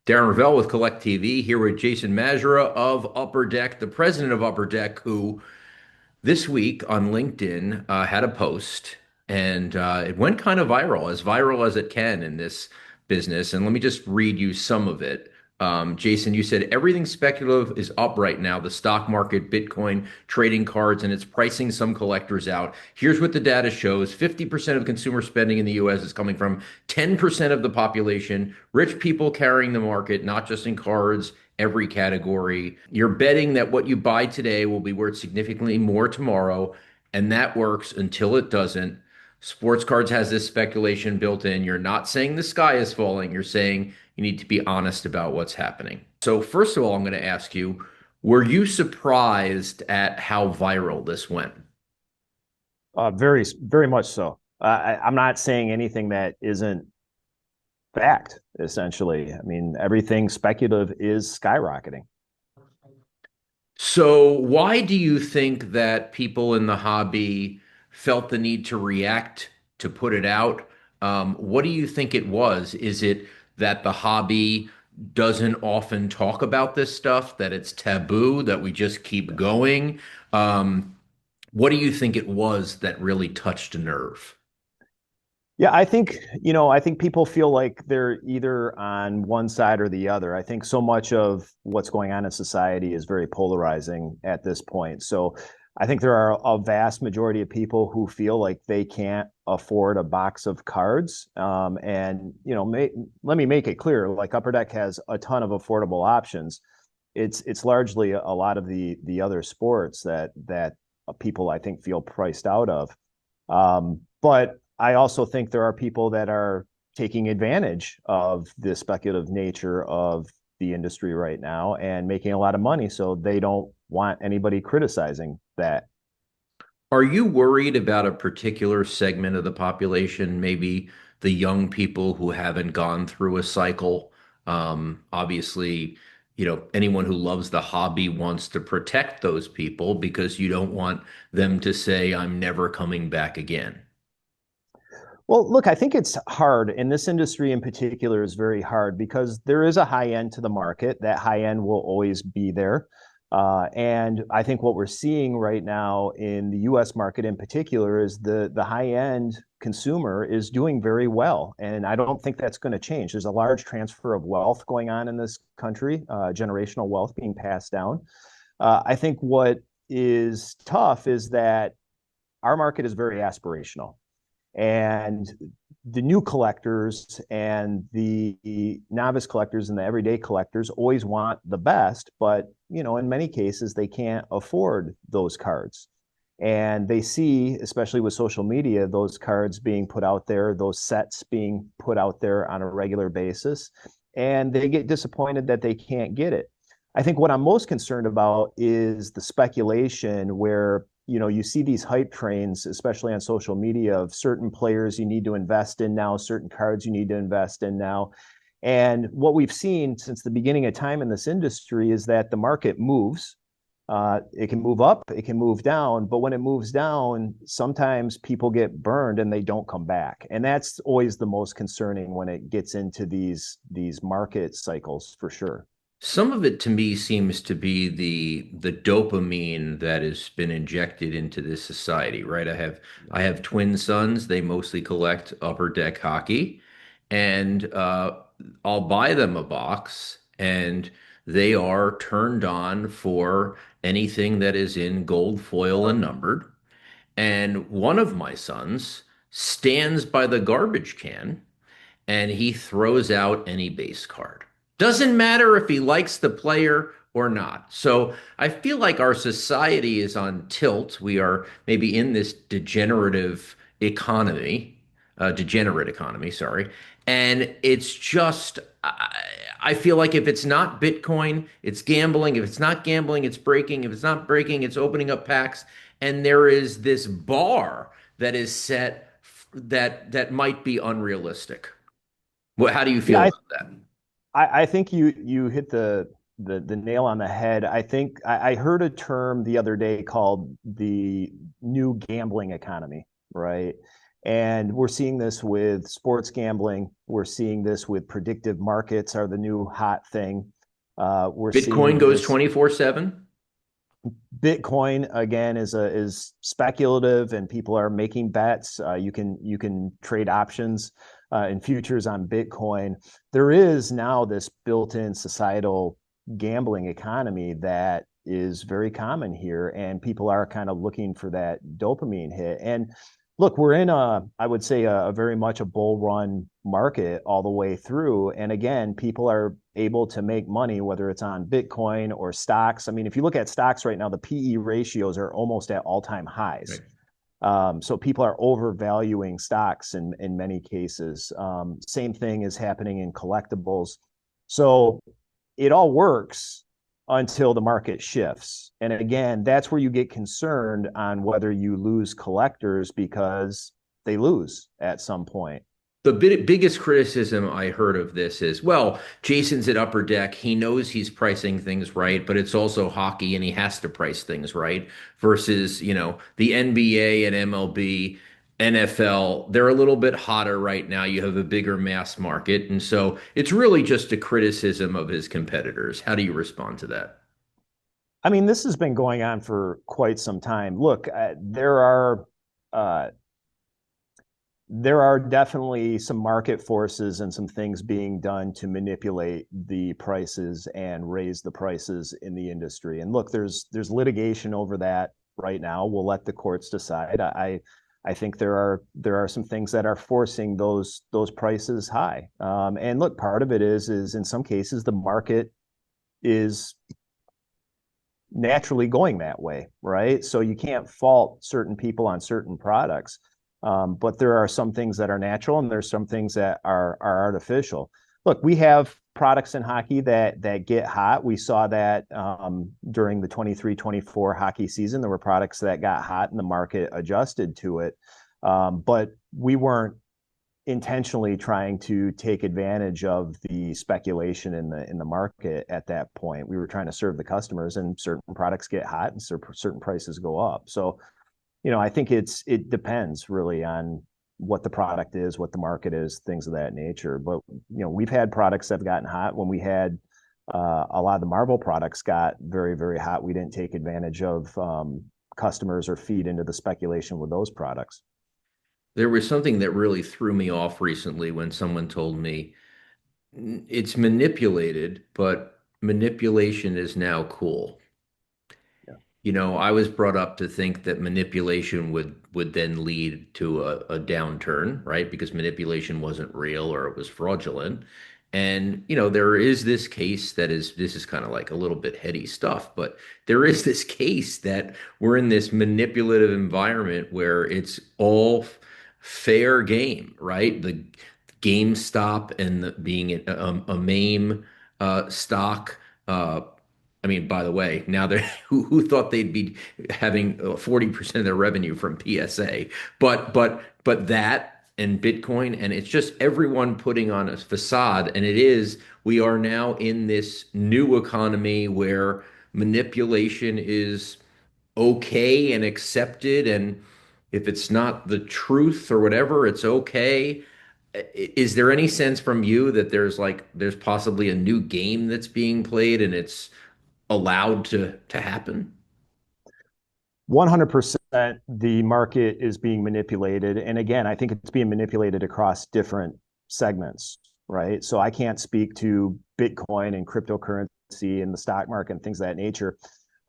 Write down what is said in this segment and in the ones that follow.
Darren Ravel with Collect TV here with Jason Masherah of Upper Deck, the president of Upper Deck, who this week on LinkedIn had a post and it went kind of viral as it can in this business. And let me just read you some of it. Jason, you said everything speculative is up right now. The stock market, Bitcoin, trading cards, and it's pricing some collectors out. Here's what the data shows. 50% of consumer spending in the US is coming from 10% of the population, rich people carrying the market, not just in cards, every category. You're betting that what you buy today will be worth significantly more tomorrow, and that works until it doesn't. Sports cards has this speculation built in. You're not saying the sky is falling. You're saying you need to be honest about what's happening. So, first of all, I'm going to ask you, were you surprised at how viral this went? Very, very much so. I'm not saying anything that isn't fact, essentially. I mean, everything speculative is skyrocketing. So, why do you think that people in the hobby felt the need to react to put it out? What do you think it was? Is it that the hobby doesn't often talk about this stuff, that it's taboo, that we just keep going? What do you think it was that really touched a nerve? Yeah, I think people feel like they're either on one side or the other. I think so much of what's going on in society is very polarizing at this point. So I think there are a vast majority of people who feel like they can't afford a box of cards. Let me make it clear, like Upper Deck has a ton of affordable options. It's largely a lot of the other sports that people I think feel priced out of. But I also think there are people that are taking advantage of the speculative nature of the industry right now and making a lot of money. So they don't want anybody criticizing that. Are you worried about a particular segment of the population, maybe the young people who haven't gone through a cycle? Obviously, anyone who loves the hobby wants to protect those people because you don't want them to say, I'm never coming back again. Well, look, I think it's hard, and this industry in particular is very hard because there is a high end to the market. That high end will always be there. And I think what we're seeing right now in the US market in particular is the high end consumer is doing very well. And I don't think that's going to change. There's a large transfer of wealth going on in this country, generational wealth being passed down. I think what is tough is that our market is very aspirational. And the new collectors and the novice collectors and the everyday collectors always want the best, but in many cases they can't afford those cards. And they see, especially with social media, those cards being put out there, those sets being put out there on a regular basis, and they get disappointed that they can't get it. I think what I'm most concerned about is the speculation where you see these hype trains, especially on social media, of certain players you need to invest in now, certain cards you need to invest in now. And what we've seen since the beginning of time in this industry is that the market moves. It can move up, it can move down, but when it moves down, sometimes people get burned and they don't come back. And that's always the most concerning when it gets into these market cycles, for sure. Some of it to me seems to be the dopamine that has been injected into this society, right? I have twin sons. They mostly collect upper deck hockey, and I'll buy them a box, and they are turned on for anything that is in gold foil and numbered. And one of my sons stands by the garbage can and he throws out any base card. Doesn't matter if he likes the player or not. So I feel like our society is on tilt. We are maybe in this degenerate economy, sorry. And it's just, I feel like if it's not Bitcoin, it's gambling. If it's not gambling, it's breaking. If it's not breaking, it's opening up packs. And there is this bar that is set that might be unrealistic. Well, how do you Yeah, feel about that? I think you hit the nail on the head. I think I heard a term the other day called the new gambling economy, right? And we're seeing this with sports gambling. We're seeing this with predictive markets are the new hot thing. We're Bitcoin seeing goes this. 24/7. Bitcoin again is speculative, and people are making bets. You can trade options and futures on Bitcoin. There is now this built-in societal gambling economy that is very common here, and people are kind of looking for that dopamine hit. And look, we're in I would say a very much a bull run market all the way through. And again, people are able to make money, whether it's on Bitcoin or stocks. I mean, if you look at stocks right now, the PE ratios are almost at all-time highs. Right. So people are overvaluing stocks in many cases. Same thing is happening in collectibles. So it all works until the market shifts. And again, that's where you get concerned on whether you lose collectors because they lose at some point. The biggest criticism I heard of this is, well, Jason's at Upper Deck. He knows he's pricing things right, but it's also hockey and he has to price things right versus, the NBA and MLB, NFL, they're a little bit hotter right now. You have a bigger mass market. And so it's really just a criticism of his competitors. How do you respond to that? I mean, this has been going on for quite some time. Look, uh, there are definitely some market forces and some things being done to manipulate the prices and raise the prices in the industry. And look, there's litigation over that right now. We'll let the courts decide. I think there are some things that are forcing those prices high. And look, part of it is in some cases the market is naturally going that way, right? So you can't fault certain people on certain products. But there are some things that are natural and there's some things that are artificial. Look, we have products in hockey that get hot. We saw that during the 23-24 hockey season. There were products that got hot and the market adjusted to it. But we weren't intentionally trying to take advantage of the speculation in the market at that point. We were trying to serve the customers, and certain products get hot and certain prices go up. So I think it depends really on what the product is, what the market is, things of that nature. But we've had products that have gotten hot. When we had a lot of the Marvel products got very, very hot, we didn't take advantage of customers or feed into the speculation with those products. There was something that really threw me off recently when someone told me it's manipulated, but manipulation is now cool. Yeah. I was brought up to think that manipulation would then lead to a downturn, right? Because manipulation wasn't real or it was fraudulent. And, there is this case this is kind of like a little bit heady stuff, but there is this case that we're in this manipulative environment where it's all fair game, right? The GameStop and being a MAME stock. I mean, by the way, now they who thought they'd be having 40% of their revenue from PSA, but that and Bitcoin, and it's just everyone putting on a facade, and we are now in this new economy where manipulation is okay and accepted, and if it's not the truth or whatever, it's okay. Is there any sense from you that there's possibly a new game that's being played and it's allowed to happen? 100% the market is being manipulated. And again, I think it's being manipulated across different segments, right? So I can't speak to Bitcoin and cryptocurrency and the stock market and things of that nature.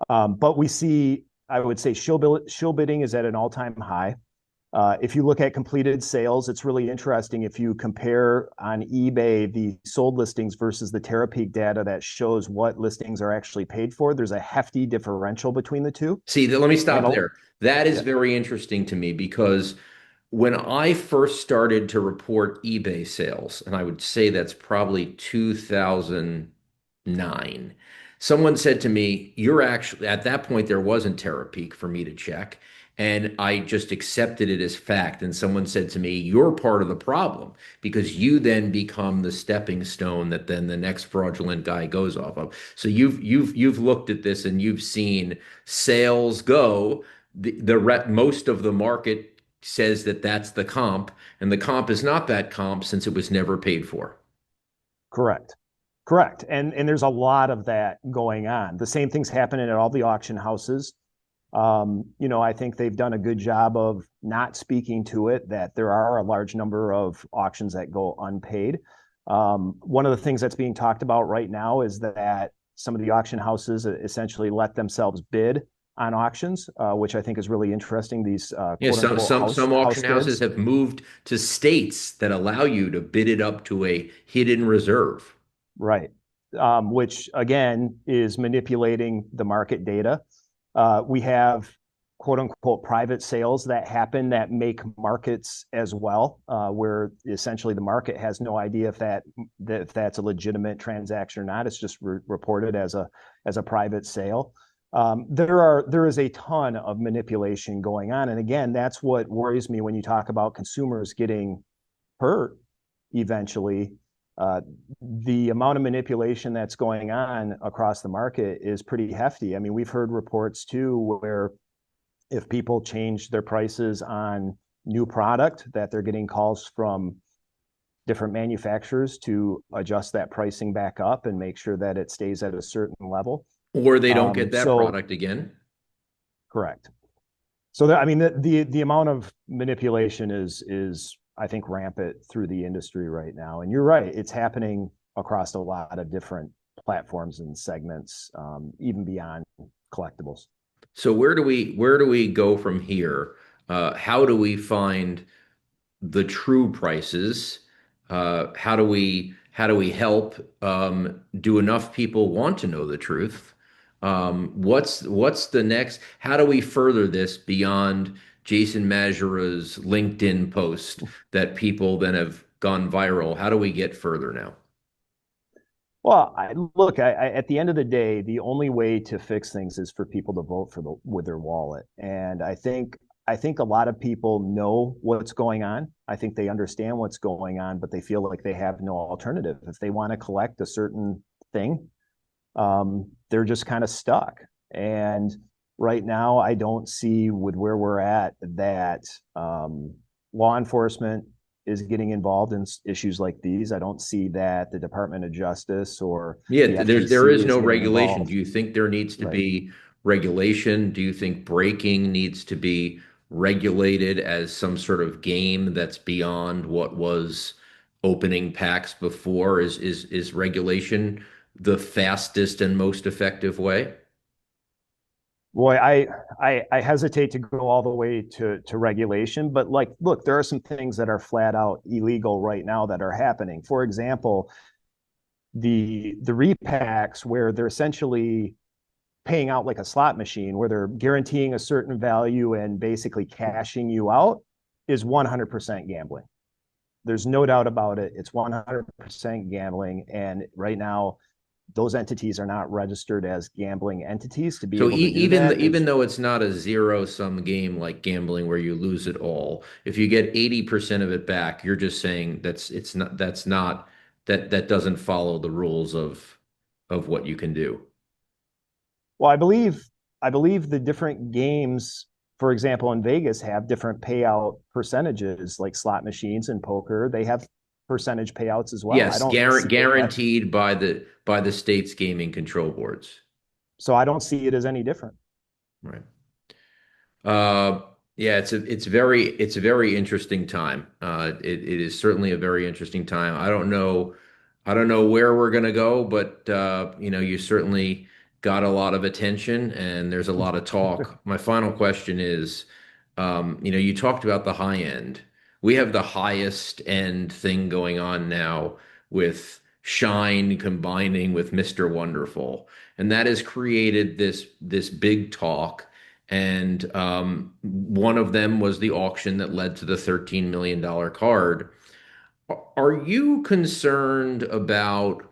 But we see, I would say, shill bidding is at an all-time high. If you look at completed sales, it's really interesting. If you compare on eBay the sold listings versus the Terapeak data that shows what listings are actually paid for, there's a hefty differential between the two. See, let me And stop there. That is yeah, very interesting to me because when I first started to report eBay sales, and I would say that's probably 2009, someone said to me, "You're actually," at that point, there wasn't Terapeak for me to check. And I just accepted it as fact. And someone said to me, "You're part of the problem because you then become the stepping stone that then the next fraudulent guy goes off of." So you've looked at this and you've seen sales go. Most of the market says that that's the comp, and the comp is not that comp since it was never paid for. Correct. Correct. And there's a lot of that going on. The same thing's happening at all the auction houses. I think they've done a good job of not speaking to it, that there are a large number of auctions that go unpaid. One of the things that's being talked about right now is that some of the auction houses essentially let themselves bid on auctions, which I think is really interesting. These Yeah, quote some unquote some some house auction houses bids. have moved to states that allow you to bid it up to a hidden reserve. Right. Which again is manipulating the market data. We have quote unquote private sales that happen that make markets as well, where essentially the market has no idea if that's a legitimate transaction or not. It's just reported as a private sale. There is a ton of manipulation going on, and again, that's what worries me when you talk about consumers getting hurt eventually. uh, the amount of manipulation that's going on across the market is pretty hefty. I mean, we've heard reports too where if people change their prices on new product, that they're getting calls from different manufacturers to adjust that pricing back up and make sure that it stays at a certain level. Or they don't get that So product again. correct. So I mean, the amount of manipulation is I think rampant through the industry right now. And you're right, it's happening across a lot of different platforms and segments, even beyond collectibles. So where do we go from here? How do we find the true prices? How do we help do enough people want to know the truth? What's the next? How do we further this beyond Jason Masherah's LinkedIn post that people then have gone viral? How do we get further now? Well, at the end of the day, the only way to fix things is for people to vote with their wallet. And I think a lot of people know what's going on. I think they understand what's going on, but they feel like they have no alternative. If they want to collect a certain thing, they're just kind of stuck. And right now, I don't see with where we're at that law enforcement is getting involved in issues like these. I don't see that the Department of Justice or Yeah, the there FTC is is no getting regulation. Do involved. you think there needs to Right. be regulation? Do you think breaking needs to be regulated as some sort of game that's beyond what was opening packs before? Is regulation the fastest and most effective way? Boy, I hesitate to go all the way to regulation, but like, look, there are some things that are flat out illegal right now that are happening. For example, the repacks where they're essentially paying out like a slot machine, where they're guaranteeing a certain value and basically cashing you out, is 100% gambling. There's no doubt about it. It's 100% gambling, and right now those entities are not registered as gambling entities to be So able to do even that. even There's though it's not a zero sum game like gambling where you lose it all, if you get 80% of it back, you're just saying that's not that doesn't follow the rules of what you can do. Well, I believe the different games, for example, in Vegas, have different payout percentages, like slot machines and poker. They have percentage payouts as well. I Yes, don't see it at, guaranteed by the state's gaming control boards. so I don't see it as any different. Right. Uh, yeah, it's a very interesting time. It is certainly a very interesting time. I don't know where we're gonna go, but you certainly got a lot of attention and there's a lot of talk. My final question is, you talked about the high end. We have the highest end thing going on now with Shine combining with Mr. Wonderful, and that has created this big talk. And one of them was the auction that led to the $13 million card. Are you concerned about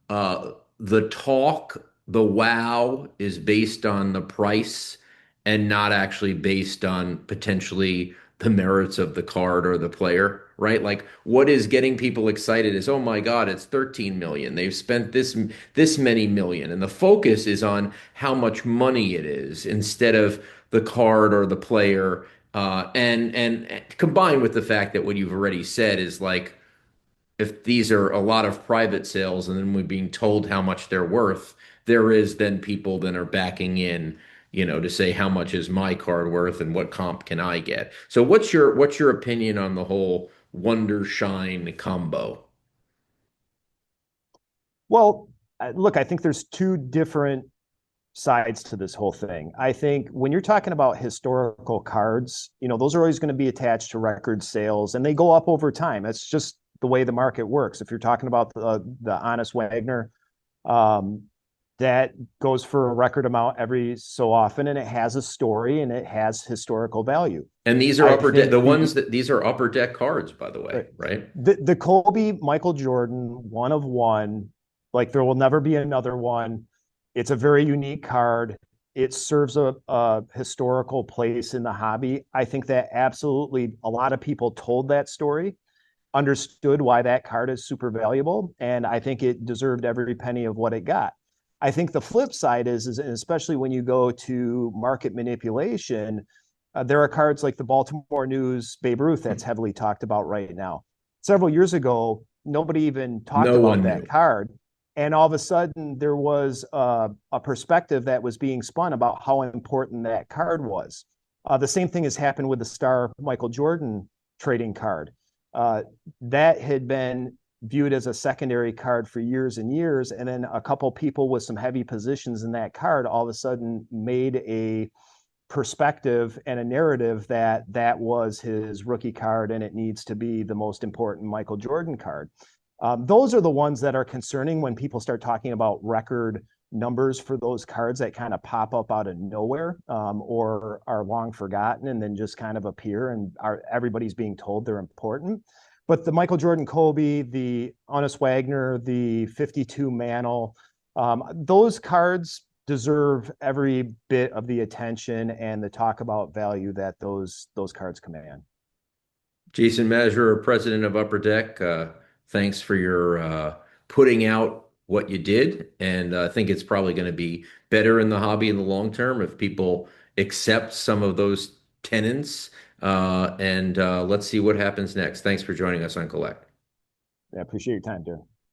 uh, the talk, the wow is based on the price and not actually based on potentially the merits of the card or the player, right? Like what is getting people excited is, oh my God, it's 13 million. They've spent this many million. And the focus is on how much money it is instead of the card or the player. And combined with the fact that what you've already said is like if these are a lot of private sales and then we're being told how much they're worth, there is then people that are backing in, to say how much is my card worth and what comp can I get. So what's your opinion on the whole Wonder Shine combo? Well, look, I think there's two different sides to this whole thing. I think when you're talking about historical cards, those are always going to be attached to record sales and they go up over time. That's just the way the market works. If you're talking about the Honest Wagner, um, that goes for a record amount every so often and it has a story and it has historical value. And these are I upper deck, think the ones that these are upper deck cards, by the way, right, right? the Kobe Michael Jordan one of one, like there will never be another one. It's a very unique card. It serves a historical place in the hobby. I think that absolutely a lot of people told that story, understood why that card is super valuable, and I think it deserved every penny of what it got. I think the flip side is especially when you go to market manipulation, there are cards like the Baltimore News Babe Ruth that's heavily talked about right now. Several years ago, nobody even talked No about one that knew. card. And all of a sudden, there was a perspective that was being spun about how important that card was. The same thing has happened with the star Michael Jordan trading card. Uh, that had been viewed as a secondary card for years and years. And then a couple people with some heavy positions in that card all of a sudden made a perspective and a narrative that that was his rookie card and it needs to be the most important Michael Jordan card. Those are the ones that are concerning when people start talking about record numbers for those cards that kind of pop up out of nowhere, or are long forgotten and then just kind of appear and everybody's being told they're important. But the Michael Jordan Kobe, the Honest Wagner, the 52 Mantle, those cards deserve every bit of the attention and the talk about value that those cards command. Jason Masherah, president of Upper Deck, thanks for your putting out what you did. And I think it's probably going to be better in the hobby in the long term if people accept some of those tenets. And let's see what happens next. Thanks for joining us on Collect. I appreciate your time, Darren.